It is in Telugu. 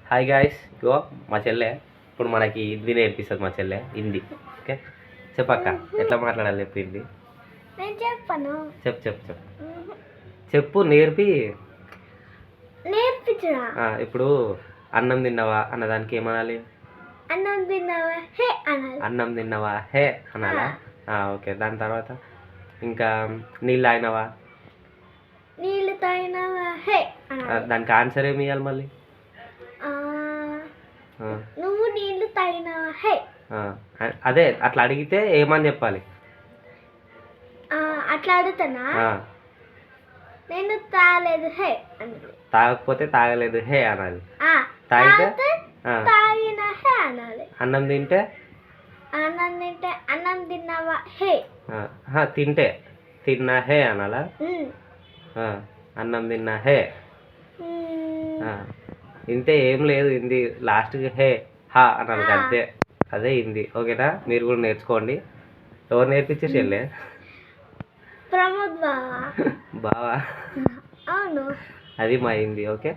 హాయ్ గాయ్స్, ఇగో మా చెల్లె ఇప్పుడు మనకి హిందీ నేర్పిస్తుంది. మా చెల్లె హిందీ. ఓకే, చెప్పక్క ఎట్లా మాట్లాడాలి చెప్పు హిందీ. నేను చెప్పను. చెప్పు చెప్పు చెప్పు చెప్పు నేర్పించరా. ఇప్పుడు అన్నం తిన్నావా అన్నదానికి ఏమనాలి? అన్నం తిన్నావా హే అనాలి. అన్నం తిన్నావా హే అనాలా? ఓకే, దాని తర్వాత ఇంకా నీళ్ళు తాగినావా? నీళ్ళు తాగినావా హే అనాలి. దానికి ఆన్సర్ ఏమి ఇవ్వాలి మళ్ళీ? నువ్వు నీళ్ళు తాగినావా హే. అదే అట్లా అడిగితే ఏమని చెప్పాలి? అట్లా అడుగుతానా? నేను తాగలేదు హే అనాలి. తాగకపోతే తాగలేదు హే అనాలి. తాగితే తాగిన హే అనాలి. అన్నం తింటే అన్నం తిన్నావా హే. తింటే తిన్నా హే అనాలా? అన్నం తిన్నా హే. ఇంతే, ఏం లేదు హిందీ. లాస్ట్కి హే హా అనాలి అంతే. అదే హిందీ. ఓకేనా? మీరు కూడా నేర్చుకోండి. ఎవరు నేర్పించే చెల్లె? ప్రమోద్ బావా. బావా? అవును, అది మా హిందీ. ఓకే.